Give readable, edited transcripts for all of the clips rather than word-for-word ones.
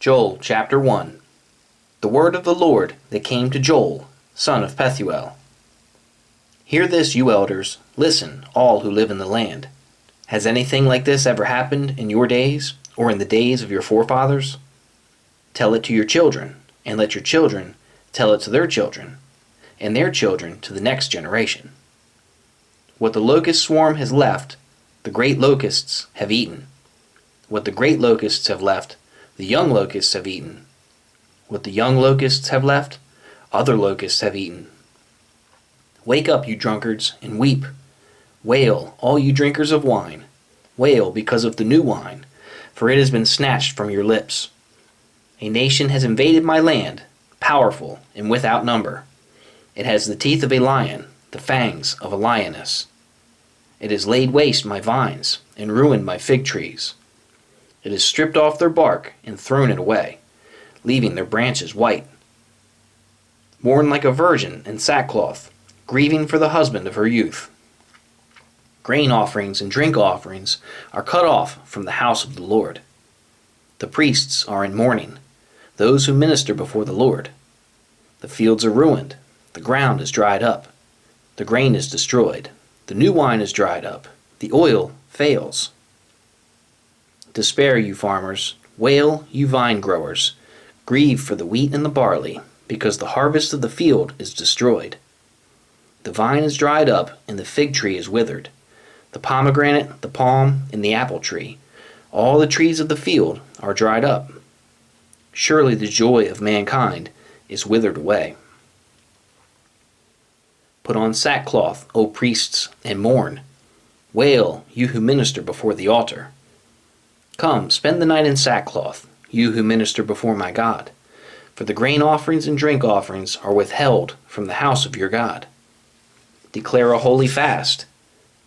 Joel chapter 1. The word of the Lord that came to Joel, son of Pethuel. Hear this, you elders, listen, all who live in the land. Has anything like this ever happened in your days, or in the days of your forefathers? Tell it to your children, and let your children tell it to their children, and their children to the next generation. What the locust swarm has left, the great locusts have eaten. What the great locusts have left, the young locusts have eaten. What the young locusts have left, other locusts have eaten. Wake up, you drunkards, and weep. Wail, all you drinkers of wine. Wail because of the new wine, for it has been snatched from your lips. A nation has invaded my land, powerful and without number. It has the teeth of a lion, the fangs of a lioness. It has laid waste my vines, and ruined my fig trees. It has stripped off their bark and thrown it away, leaving their branches white. Mourn like a virgin in sackcloth, grieving for the husband of her youth. Grain offerings and drink offerings are cut off from the house of the Lord. The priests are in mourning, those who minister before the Lord. The fields are ruined, the ground is dried up, the grain is destroyed, the new wine is dried up, the oil fails. Despair, you farmers, wail, you vine growers, grieve for the wheat and the barley, because the harvest of the field is destroyed. The vine is dried up, and the fig tree is withered, the pomegranate, the palm, and the apple tree, all the trees of the field are dried up. Surely the joy of mankind is withered away. Put on sackcloth, O priests, and mourn. Wail, you who minister before the altar. Come, spend the night in sackcloth, you who minister before my God, for the grain offerings and drink offerings are withheld from the house of your God. Declare a holy fast.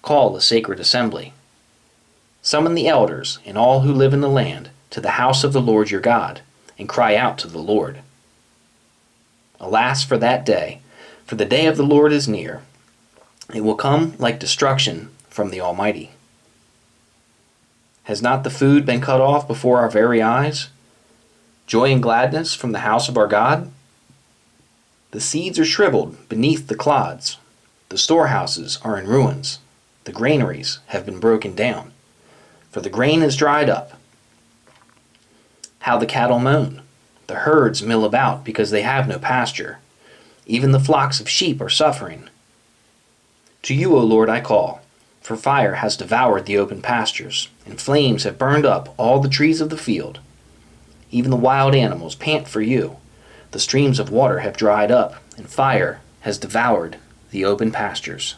Call a sacred assembly. Summon the elders and all who live in the land to the house of the Lord your God, and cry out to the Lord. Alas for that day, for the day of the Lord is near. It will come like destruction from the Almighty. Has not the food been cut off before our very eyes? Joy and gladness from the house of our God? The seeds are shriveled beneath the clods. The storehouses are in ruins. The granaries have been broken down, for the grain is dried up. How the cattle moan. The herds mill about because they have no pasture. Even the flocks of sheep are suffering. To you, O Lord, I call, for fire has devoured the open pastures, and flames have burned up all the trees of the field. Even the wild animals pant for you. The streams of water have dried up, and fire has devoured the open pastures.